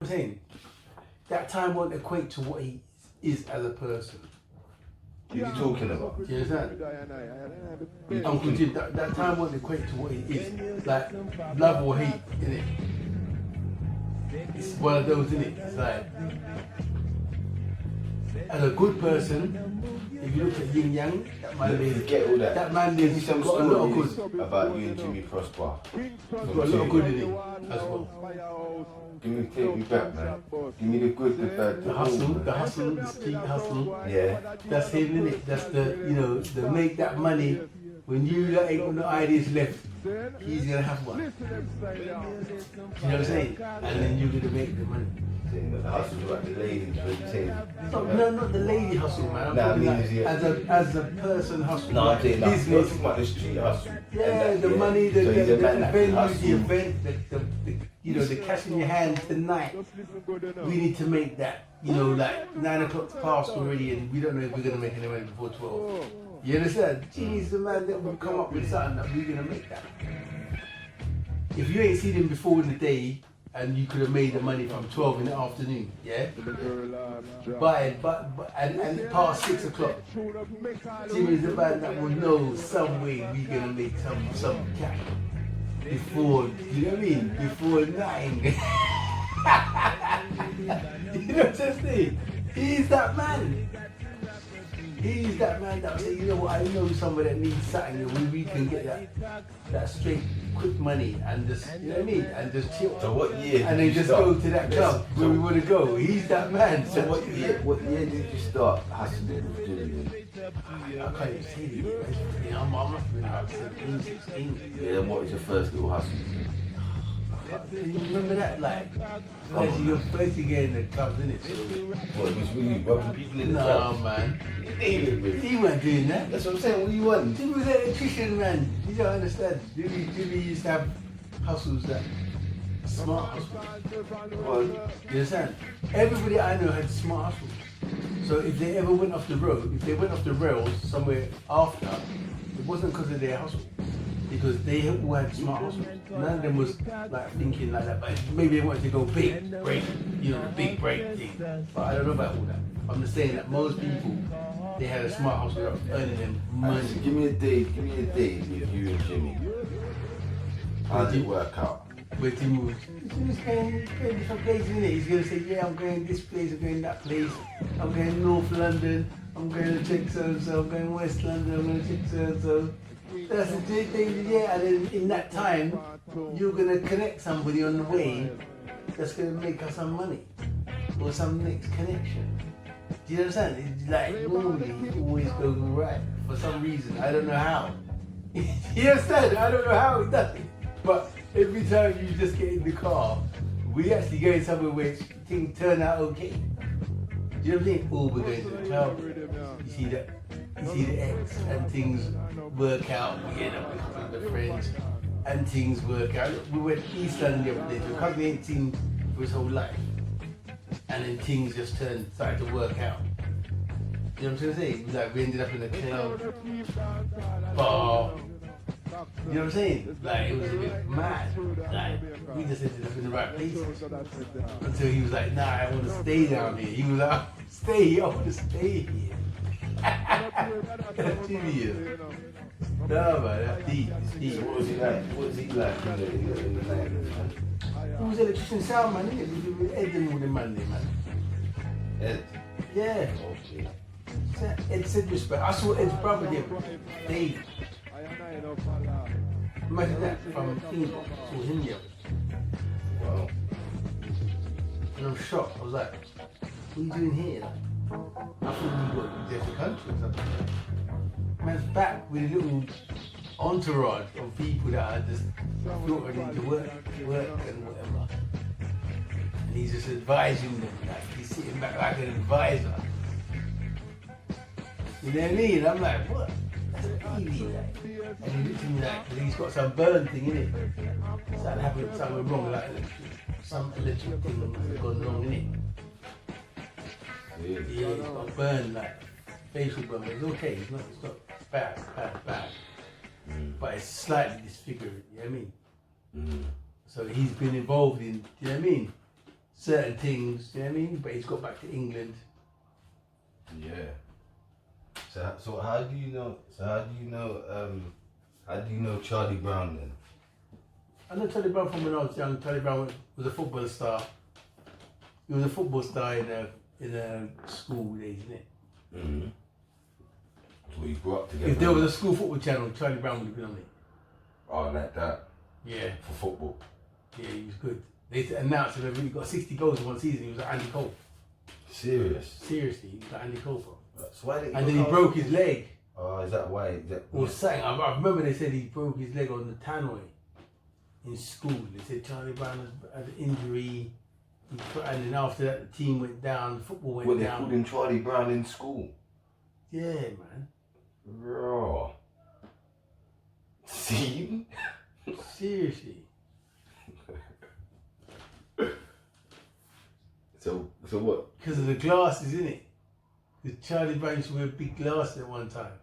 I'm saying that time won't equate to what he is as a person. What are you talking about? Do you understand? Uncle Jim, that time won't equate to what he is. Like love or hate, innit? It's one of those, innit? It's like as a good person, if you look at Yin Yang, that man is get all that. That man Give me is some got a lot of stories good. about you and Jimmy Prospere. He's got a lot of good in him as well. Take me back, man. Give me the good, the bad, The hustle, the street hustle. Yeah. That's him, innit? That's the, you know, the make that money. When you ain't got no ideas left, he's gonna have one. You know what I'm saying? And then you're gonna make the money. The hustle like the ladies, what you saying? No, not the lady hustle, man. I'm Nah, talking I mean, like, yeah. as a person hustle. No, like I'm saying, business. you're talking about the street hustle. Yeah, And that, the money, the so he's a man that can venue, the hustle. event, the you know, the cash in your hand tonight. We need to make that, you know, like 9 o'clock's past already, and we don't know if we're gonna make any money before 12. You understand? Jimmy's the man that will come up with something that we're gonna make that. If you ain't seen him before in the day, and you could have made the money from 12 in the afternoon, yeah? But and past 6 o'clock, Jimmy's the man that will know some way we're gonna make some cash. Before, you know what I mean? Before 9. You know what I'm saying? He's that man. He's that man that will say, you know what, I know somebody that needs something and we can get that straight, quick money and just, you know what I mean? And just chill. So what year and did then you just start? go to that club where we want to go. He's that man. So what year did you start hustling with Jimmy? I can't even say it. You know, I'm not been about 17, 16. Yeah, and what was your first little hustle? Can you remember that? Like, first you get in the clubs, innit? What, it was really rubbing people in the No, club? man. He He wasn't doing that. That's what I'm saying, what do you want? Jimmy was an electrician, man. You don't understand. Jimmy used to have hustles that smart hustles. You understand? Everybody I know had smart hustles. So if they ever went off the road, if they went off the rails somewhere after, it wasn't because of their hustle. Because they all had smart hustles. None of them was like thinking like that, but maybe they wanted to go big, break, you know, the big break thing. But I don't know about all that. I'm just saying that most people, they had a smart hustle that was earning them money. So give me a day with you and Jimmy. How did it work out? Where Jimmy was going different places, innit? He's going to say, yeah, I'm going this place, I'm going that place, I'm going North London, I'm going to check so-and-so, I'm going West London, I'm going to check so-and-so. That's the thing, yeah, and then in that time, you're going to connect somebody on the way that's going to make us some money, or some next connection. Do you understand? It's like, normally, it always goes right, for some reason, I don't know how. You understand? I don't know how it does it, but every time you just get in the car, we actually going somewhere where things turn out okay. Do you know what I mean? Oh, we're going to the club. You see the ex and things work out. We end up with the friends and things work out. We went East London the other day. So cousin ain't seen for his whole life, and then things just started to work out. You know what I'm trying to say? Like we ended up in a club, bar. You know what I'm saying? Like it was a bit mad. Like we just ended up in the right place until he was like, "Nah, I want to stay down here." He was like, I want to stay here." That's Jimmy. No man, that's deep. It's deep. What was he like? What was he like in the night? He was electrician sound man, innit? He was with Ed and all them man there, man. Ed? Yeah. Okay. Ed said respect. I saw Ed's brother there, Dave. Imagine that from England. I saw him there. Wow. And I'm shocked. I was like, what are you doing here? Like, I thought you got left the country or something. Man's back with a little entourage of people that are just filtered into work and whatever. And he's just advising them, like he's sitting back like an advisor. You know what I mean? I'm like, what? That's easy, like. And he looked at me like, he's got some burn thing in it. Something happened, something wrong, like some electric thing has gone wrong in it. Yeah, he's got burn, like facial burn, but it's okay. It's not bad. But it's slightly disfigured. You know what I mean? So he's been involved in. You know what I mean? certain things, you know what I mean? But he's got back to England. Yeah. So how do you know? How do you know Charlie Brown then? I know Charlie Brown from when I was young. Charlie Brown was a football star. He was a football star in a school days, isn't it? Mm-hmm. So you grew up together. If there was a school football channel, Charlie Brown would have been on it. Oh, like that. Yeah. For football. Yeah, he was good. They announced him he got 60 goals in one season. He was like Andy Cole. Serious? Seriously, he was like Andy Cole, bro. So why did and then he broke his leg. Oh, is that why? Or something. I remember they said he broke his leg on the tannoy in school. They said Charlie Brown had an injury. And then after that, the team went down, football went down. They called him Charlie Brown in school? Yeah, man. Raw. See? Seriously. So what? Because of the glasses, innit? Because Charlie Brown used to wear big glasses at one time.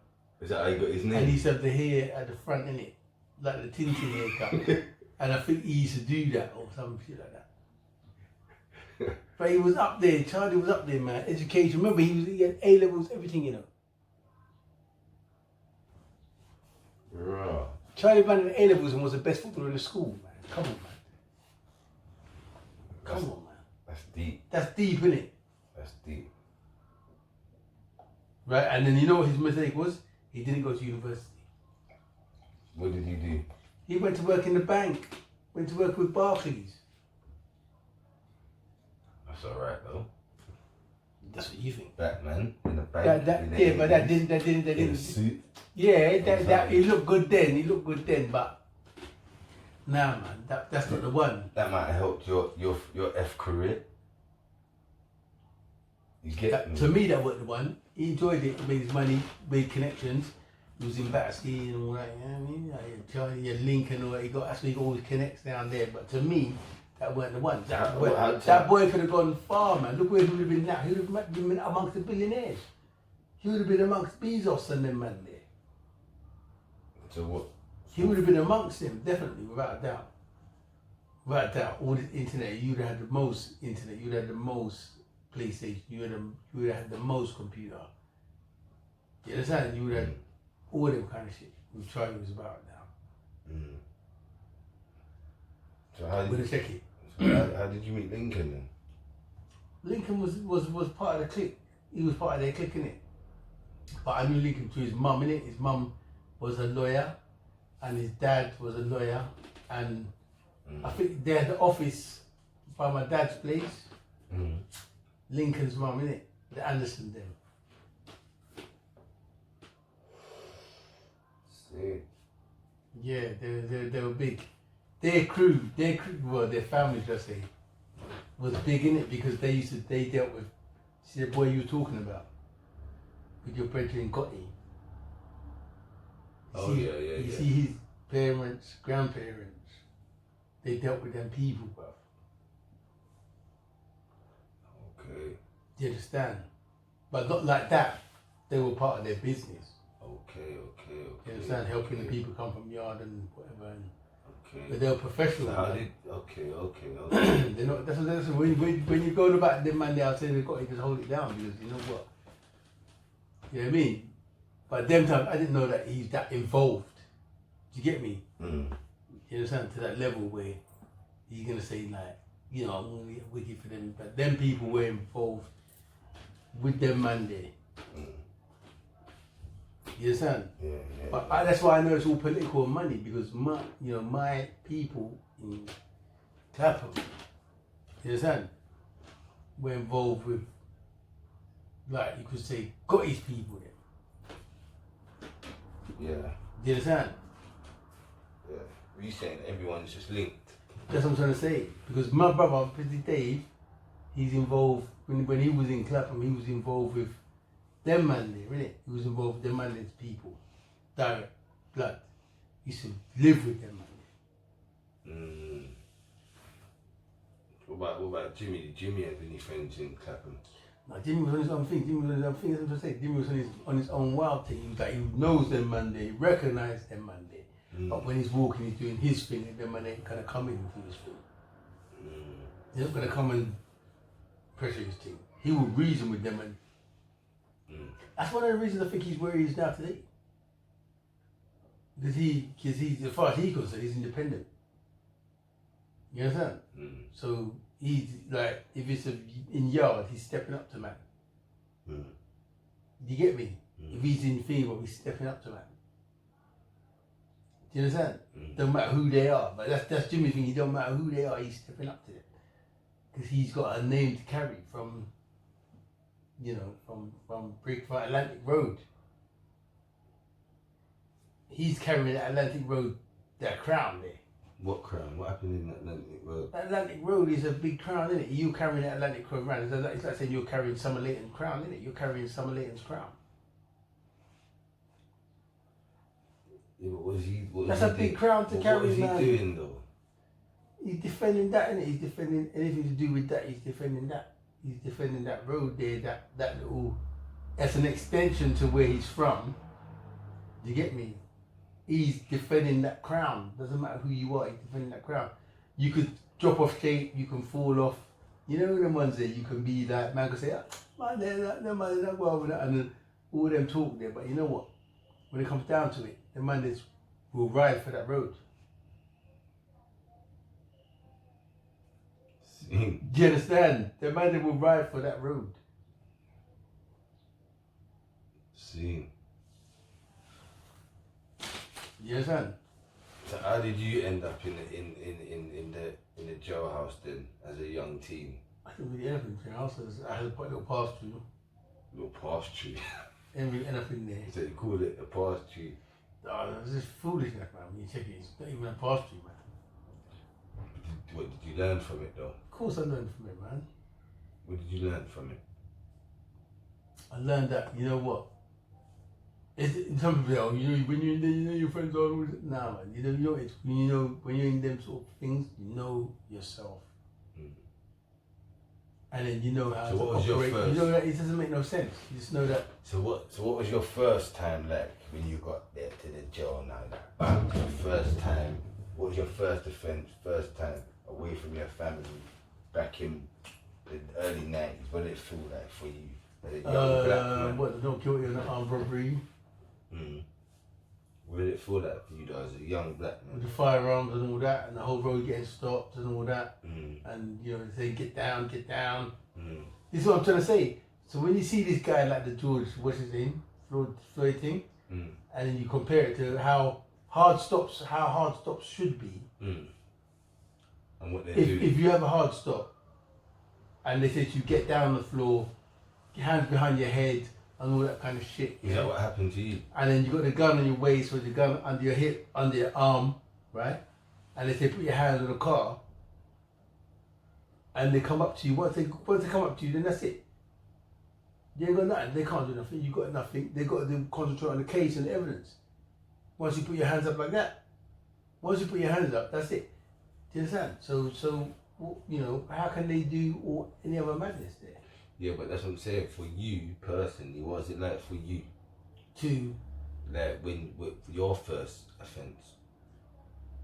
Is that how he got his name? And he used to have the hair at the front, innit? Like the Tintin haircut. And I think he used to do that or some shit like that. But he was up there. Charlie was up there, man. Education. Remember, he had A levels, everything, you know. Raw. Charlie Brown had A levels and was the best footballer in the school, man. Come on, man. Come on, man. That's deep. That's deep, innit? That's deep. Right, and then you know what his mistake was? He didn't go to university. What did he do? He went to work in the bank. Went to work with Barclays. That's alright though. That's what you think. Batman in the bank. But that didn't. Suit. Yeah, that he looked good then. He looked good then, but nah, man, that's not the one. That might have helped your F career. You get me? To me, that wasn't the one. He enjoyed it, made his money, made connections. He was in Battersea and all that. You know what I mean? Like Charlie, he had Lincoln, or he got actually always connects down there. But to me, that weren't the one. That boy could have gone far, man. Look where he would have been now. He would have been amongst the billionaires. He would have been amongst Bezos and them man there. So what? He would have been amongst them, definitely, without a doubt. Without a doubt, all this internet, you'd have had the most internet, you'd have had the most PlayStation, you would have had the most computer. You understand? You would have had all them kind of shit, which Charlie was about now. Mm. So how I'm did gonna check it. So how did you meet Lincoln then? Lincoln was part of the clique. He was part of their clique, innit? But I knew Lincoln through his mum, innit? His mum was a lawyer, and his dad was a lawyer, and I think they had the office by my dad's place. Lincoln's mum, innit? The Anderson them. See. Yeah, they were big. Their crew, well, their family, should I say, was big in it because they dealt with, see the boy you were talking about, with your brethren Gotti. You see his parents, grandparents, they dealt with them people, bro. Okay. Do you understand? But not like that. They were part of their business. Okay. You understand? Helping the people come from yard and whatever. And, Okay. but they were professional. So how man. did? Okay. They're not. That's when you go about them man, they'll say they've got to just hold it down because you know what. You know what I mean? But them times I didn't know that he's that involved. Do you get me? Mm. You understand? To that level where he's gonna say like, you know, I'm gonna get wicked for them. But them people were involved with them man there. You understand? Yeah. But that's why I know it's all political money because my people in Clapham, you understand, were involved with, like you could say, Gotti's people there. Yeah. Do you understand? Yeah. What are you saying? Everyone's just linked. That's what I'm trying to say. Because my brother, Pretty Dave, he's involved, when he was in Clapham, he was involved with them man there, innit? He was involved with them man there's people. Direct blood. He used to live with them man. What about Jimmy? Did Jimmy have any friends in Clapham? No, Jimmy was on his own thing. That's what I'm saying. Jimmy was on his own wild thing. He was like, he knows them man there, he recognised them man there. But when he's walking, he's doing his thing, and them man ain't gonna come in and do his thing. They're not gonna come and pressure his team. He will reason with them, and that's one of the reasons I think he's where he is now today. Because he's as far as he's concerned, he's independent. You understand? So he's like, if it's in yard, he's stepping up to man. You get me? If he's in fever, he's stepping up to man. Do you understand? Don't matter who they are, but that's Jimmy's thing. He don't matter who they are, he's stepping up to them because he's got a name to carry from, from Brickfight Atlantic Road. He's carrying that Atlantic Road, that crown there. What crown? What happened in Atlantic Road? That Atlantic Road is a big crown, isn't it? You carrying that Atlantic Road around. It's like saying you're carrying Summer Leighton's crown, isn't it? You're carrying Summer Leighton's crown. Yeah, but what that's a big crown to carry, man. What is he doing though? He's defending that, innit? He's defending anything to do with that. He's defending that. He's defending that road there. That little. That's an extension to where he's from. Do you get me? He's defending that crown. Doesn't matter who you are. He's defending that crown. You could drop off shape. You can fall off. You know them ones there. You can be like man can say, man, they're not well with that, and then all them talk there. But you know what? When it comes down to it, the man will ride for that road. Do you understand? The man that will ride for that road. See. You understand? So how did you end up in the jailhouse then as a young teen? I didn't really end up in the jailhouse. I had a little pass through. Little pass through. Didn't really end up in there. So you call it a pass through? Oh, it's just foolishness, man. When you check it, it's not even a pass through, man. What did you learn from it though? Of course I learned from it, man. What did you learn from it? I learned that, you know what? Some people say, when you're in there, your friends are always... Nah, man. When you're in them sort of things, you know yourself. And then you know how to operate. Your first? You know that it doesn't make no sense. You just know that. So what was your first time like when you got there to the jail now? Like, bam, your first time. What was your first offence? First time away from your family back in the early 90s? What did it feel like for you as a young black man? What? Not guilty of armed robbery. What did it feel like for you though as a young black man? With the firearms and all that, and the whole road getting stopped and all that, and they say get down. This is what I'm trying to say. So when you see this guy like the George, what's his name, Floyd thing, and then you compare it to how hard stops should be, and what they do. If you have a hard stop, and they say to you get down on the floor, your hands behind your head, and all that kind of shit. Is that what happened to you? And then you got the gun on your waist with the gun under your hip, under your arm, right? And they say put your hands on the car. And they come up to you. Once they come up to you, then that's it. You ain't got nothing. They can't do nothing. You got nothing. They got to concentrate on the case and the evidence. Once you put your hands up like that, once you put your hands up, that's it. Do you understand? So how can they do any other madness there? Yeah, but that's what I'm saying. For you personally, what was it like for you? With your first offence?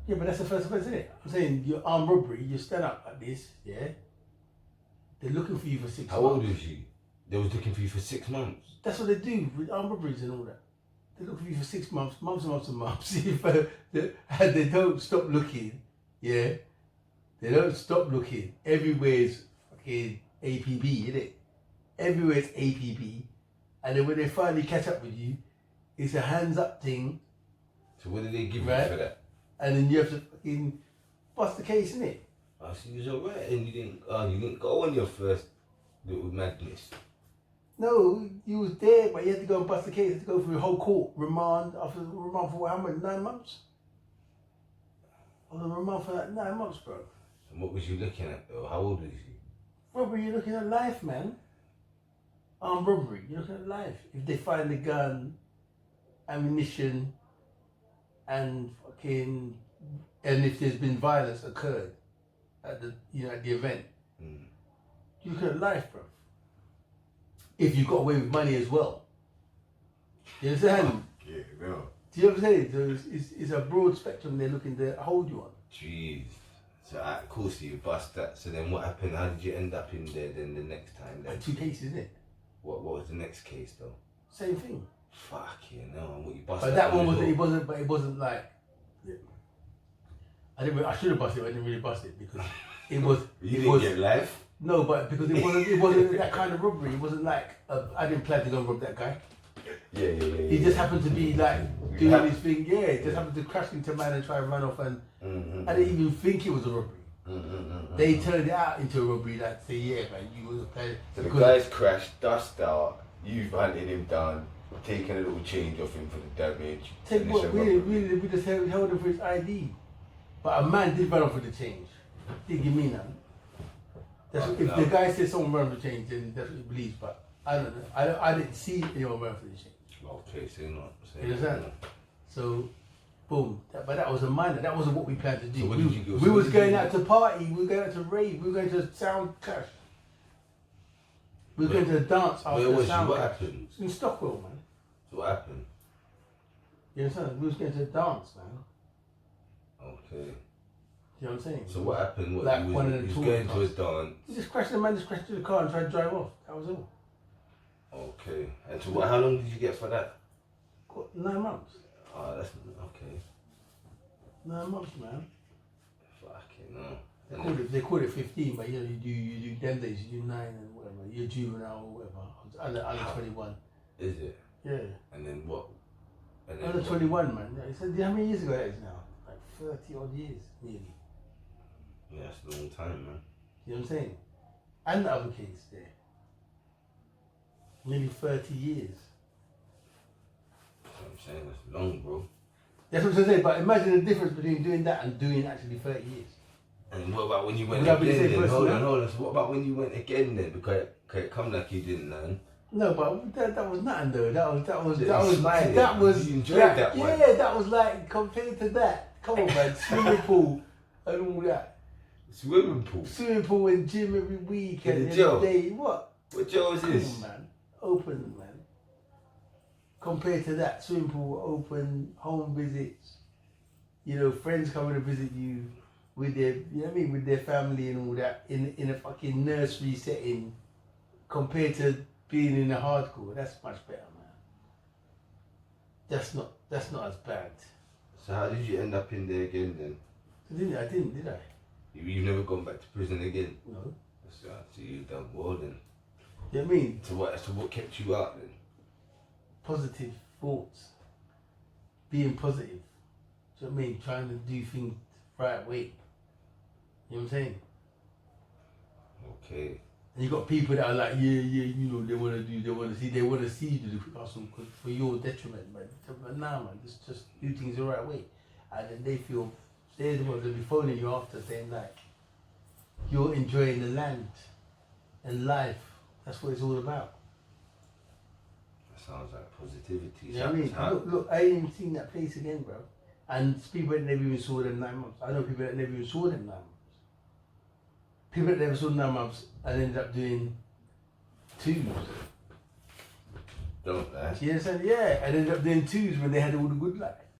Yeah, but that's the first offence, isn't it? I'm saying your armed robbery, you stand up like this, yeah? They're looking for you for 6 months. How old was you? They was looking for you for 6 months? That's what they do with armed robberies and all that. They look for you for 6 months, months and months. And they don't stop looking, yeah? They don't stop looking. Everywhere's fucking APB, isn't it? Everywhere's APB. And then when they finally catch up with you, it's a hands up thing. So what did they give you for that? And then you have to fucking bust the case, innit? Oh, so you was alright, and you didn't go on your first little madness. No, you was there, but you had to go and bust the case. You had to go through the whole court remand for how much? 9 months. I was on remand for that 9 months, bro. And what was you looking at though? How old was you? Robbery, you're looking at life, man. Armed robbery, you're looking at life. If they find the gun, ammunition, and if there's been violence occurred at the event, you look at life, bro. If you got away with money as well, you understand? Yeah, no. Do you know what I'm saying? So it's a broad spectrum they're looking to hold you on. Jeez. So of course you bust that. So then what happened? How did you end up in there then the next time? Then? 2 cases, innit? What was the next case though? Same thing. Fuck you know, what you bust. But that one wasn't. It wasn't like. I should have busted it. But I didn't really bust it because it was. You didn't get life. No, but because it wasn't. It wasn't that kind of robbery. It wasn't like I didn't plan to go and rob that guy. Yeah. He just happened to be like doing his thing. Yeah, just happened to crash into a man and try and run off, and I didn't even think it was a robbery. They turned it out into a robbery. Like say, yeah, man, you was a player. So the guy's crashed, dust out. You've hunted him down, taken a little change off him for the damage. Take what we just held him for his ID, but a man did run off with the change. Didn't give me none. That's if the guy says someone ran for the change, then that's what he believes. But I don't know. I didn't see anyone run for the change. Okay, say not. You understand? So, boom. But that was a minor. That wasn't what we planned to do. So what did you go? We was going out to party. We were going out to rave. We were going to sound clash. We were going to dance after the sound what clash. happened? In Stockwell, man. So what happened? You understand? We was going to dance, man. Okay. You know what I'm saying? So what happened? What, Like you one was, of the you tour was going to a cars. dance. He just crashed the man, just crashed into the car and tried to drive off. That was all. Okay. And so what, how long did you get for that? Got 9 months. Oh, that's okay. 9 months, man. Fucking no. They called it 15, but you know, you do them days, you do 9 and whatever. You're juvenile or whatever. Under 21. Is it? Yeah. And then what? And then Under what? 21, man. He said, how many years ago that is now? Like 30 odd years, nearly. Yeah, that's a long time, man. You know what I'm saying? And the other case there. Nearly 30 years. That's what I'm saying. That's long, bro. That's what I'm saying, but imagine the difference between doing that and doing actually 30 years. And what about when you went Would that be the again same then? person, Hold on. So what about when you went again then? Because it come like you didn't learn. No, but that was nothing though. That was You enjoyed that one. Yeah, that was like compared to that. Come on, man, swimming pool and all that. Swimming pool and gym every week in and the every jail. day. What? What jail is Come this? on, man. Open, man. Compared to that, swimming pool, open, home visits. You know, friends coming to visit you with their, you know what I mean, with their family and all that in a fucking nursery setting. Compared to being in a hardcore, that's much better, man. That's not as bad. So how did you end up in there again then? I didn't, did I? You've never gone back to prison again? No. So you've done well then. You know what I mean? So what kept you out then? Positive thoughts. Being positive. Do you know what I mean? Trying to do things the right way. You know what I'm saying? Okay. And you got people that are like, yeah, you know, they want to see you do the hustle for your detriment, man. But nah, man, just do things the right way. And then they feel, they're the ones that be phoning you after saying like, you're enjoying the land and life. That's what it's all about. That sounds like positivity. You know what I mean? Look, I ain't even seen that place again, bro. And people that never even saw them 9 months. I know people that never even saw them 9 months. People that never saw 9 months and ended up doing 2s. Don't they? You understand? Yeah, and ended up doing 2s when they had all the good life.